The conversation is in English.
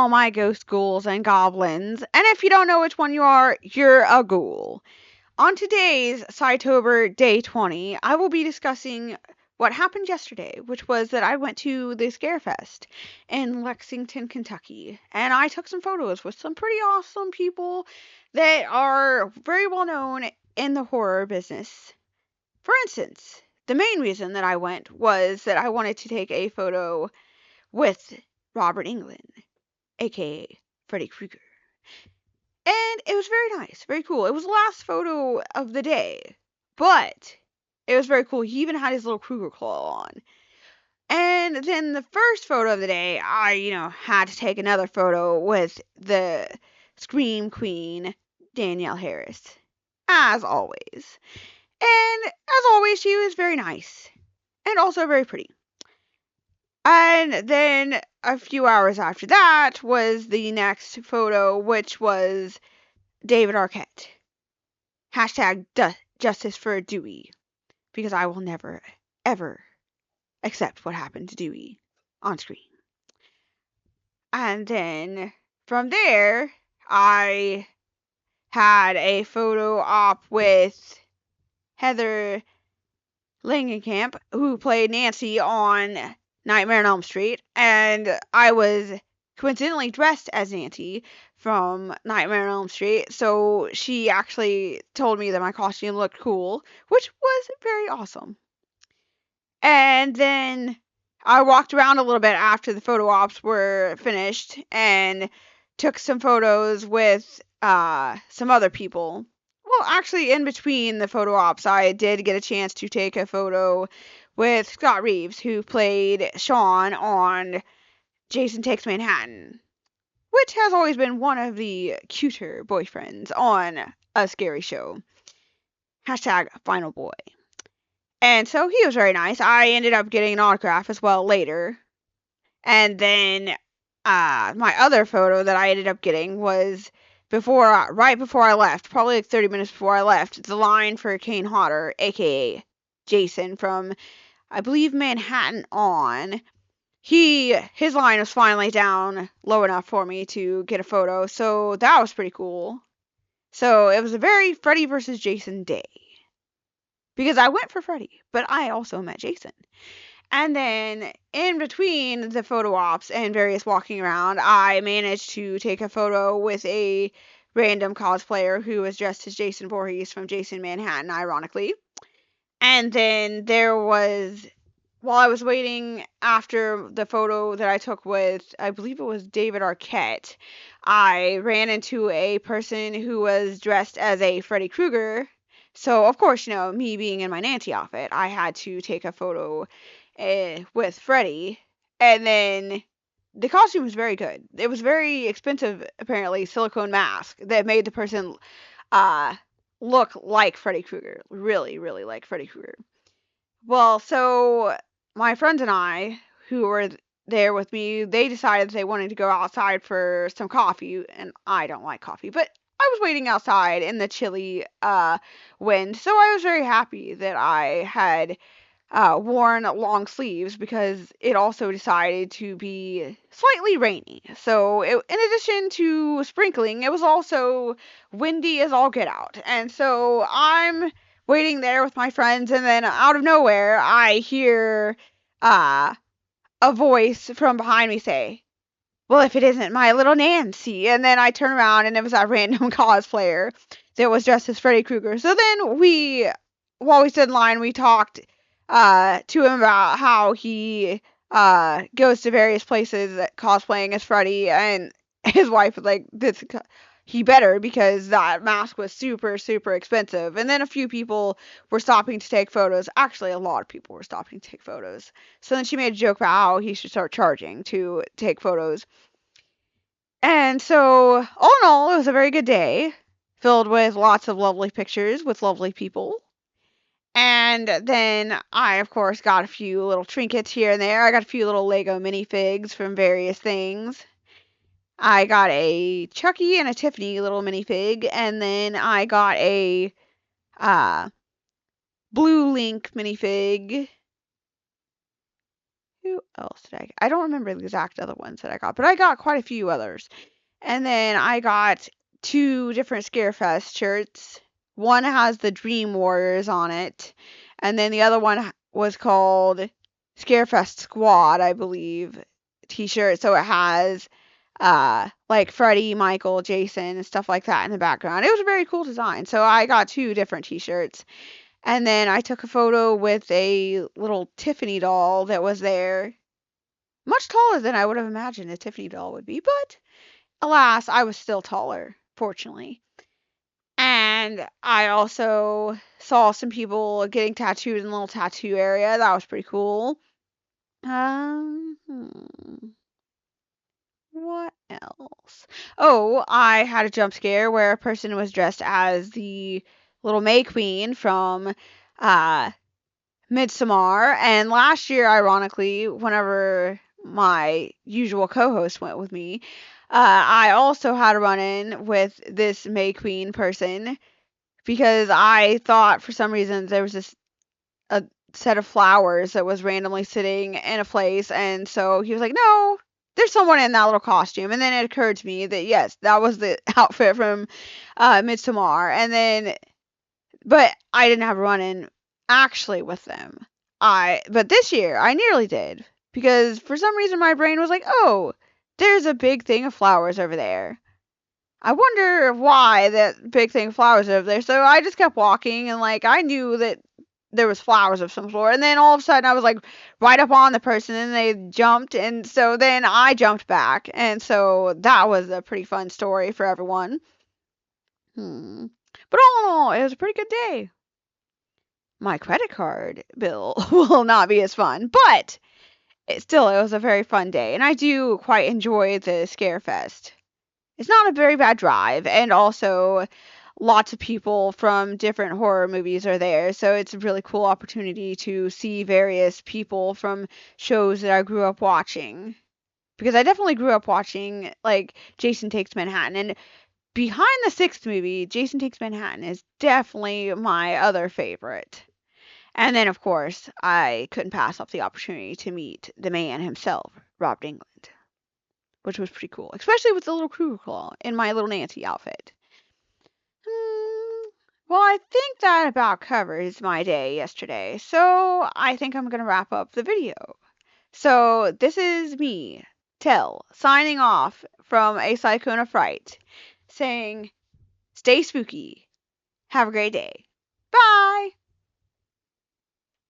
all my ghost ghouls and goblins, and if you don't know which one you are, you're a ghoul. On today's Cytober Day 20, I will be discussing what happened yesterday, which was that I went to the Scarefest in Lexington, Kentucky, and I took some photos with some pretty awesome people that are very well known in the horror business. For instance, the main reason that I went was that I wanted to take a photo with Robert Englund, aka Freddy Krueger. And it was very nice, very cool. It was the last photo of the day, but it was very cool. He even had his little Krueger claw on. And then the first photo of the day, I had to take another photo with the Scream Queen, Danielle Harris, as always. And as always, she was very nice and also very pretty. And then a few hours after that was the next photo, which was David Arquette. Hashtag justice for Dewey. Because I will never, ever accept what happened to Dewey on screen. And then from there, I had a photo op with Heather Langenkamp, who played Nancy on Nightmare on Elm Street, and I was coincidentally dressed as Nancy from Nightmare on Elm Street, so she actually told me that my costume looked cool, which was very awesome. And then I walked around a little bit after the photo ops were finished and took some photos with some other people. Well, actually, in between the photo ops, I did get a chance to take a photo with Scott Reeves, who played Sean on Jason Takes Manhattan, which has always been one of the cuter boyfriends on a scary show. Hashtag Final Boy. And so he was very nice. I ended up getting an autograph as well later. And then my other photo that I ended up getting was right before I left, probably like 30 minutes before I left, the line for Kane Hodder, aka Jason from, I believe, Manhattan on. His line was finally down low enough for me to get a photo, so that was pretty cool. So it was a very Freddy versus Jason day. Because I went for Freddy, but I also met Jason. And then in between the photo ops and various walking around, I managed to take a photo with a random cosplayer who was dressed as Jason Voorhees from Jason Manhattan, ironically. And then while I was waiting after the photo that I took with, I believe it was David Arquette, I ran into a person who was dressed as a Freddy Krueger. So, of course, me being in my Nancy outfit, I had to take a photo with Freddy. And then the costume was very good. It was very expensive, apparently, silicone mask that made the person look like Freddy Krueger. Really, really like Freddy Krueger. Well, so my friends and I, who were there with me, they decided they wanted to go outside for some coffee, and I don't like coffee, but I was waiting outside in the chilly wind, so I was very happy that I had worn long sleeves because it also decided to be slightly rainy. So in addition to sprinkling, it was also windy as all get out. And so I'm waiting there with my friends, and then out of nowhere, I hear a voice from behind me say, "Well, if it isn't my little Nancy." And then I turn around, and it was that random cosplayer that was dressed as Freddy Krueger. So then while we stood in line, we talked to him about how he goes to various places cosplaying as Freddy, and his wife was like, he better, because that mask was super, super expensive. And then a few people were stopping to take photos. Actually, a lot of people were stopping to take photos. So then she made a joke about how he should start charging to take photos. And so, all in all, it was a very good day, filled with lots of lovely pictures with lovely people. And then I, of course, got a few little trinkets here and there. I got a few little Lego minifigs from various things. I got a Chucky and a Tiffany little minifig, and then I got a Blue Link minifig. Who else did I get? I don't remember the exact other ones that I got, but I got quite a few others. And then I got 2 different Scarefest shirts. One has the Dream Warriors on it, and then the other one was called Scarefest Squad, I believe, t-shirt. So it has like Freddy, Michael, Jason, and stuff like that in the background. It was a very cool design. So I got 2 different t-shirts. And then I took a photo with a little Tiffany doll that was there. Much taller than I would have imagined a Tiffany doll would be, but alas, I was still taller, fortunately. And I also saw some people getting tattooed in the little tattoo area. That was pretty cool. Um, hmm, what else? Oh, I had a jump scare where a person was dressed as the little May Queen from uh Midsommar. And last year, ironically, whenever my usual co-host went with me, I also had a run-in with this May Queen person because I thought for some reason there was this a set of flowers that was randomly sitting in a place, and so he was like, "No, there's someone in that little costume." And then it occurred to me that yes, that was the outfit from Midsommar. And then but I didn't have a run-in actually with them. But this year I nearly did because for some reason my brain was like, "Oh, there's a big thing of flowers over there. I wonder why that big thing of flowers over there." So I just kept walking and like I knew that there was flowers of some sort. And then all of a sudden I was like right up on the person and they jumped, and so then I jumped back. And so that was a pretty fun story for everyone. Hmm. But all in all, it was a pretty good day. My credit card bill will not be as fun, but it was a very fun day, and I do quite enjoy the Scarefest. It's not a very bad drive, and also lots of people from different horror movies are there, so it's a really cool opportunity to see various people from shows that I grew up watching. Because I definitely grew up watching like Jason Takes Manhattan, and behind the sixth movie, Jason Takes Manhattan is definitely my other favorite. And then, of course, I couldn't pass up the opportunity to meet the man himself, Rob England, which was pretty cool, especially with the little Kruger claw in my little Nancy outfit. Hmm, well, I think that about covers my day yesterday, so I think I'm going to wrap up the video. So, this is me, Tell, signing off from A Cyclone of Fright, saying, stay spooky. Have a great day. Bye!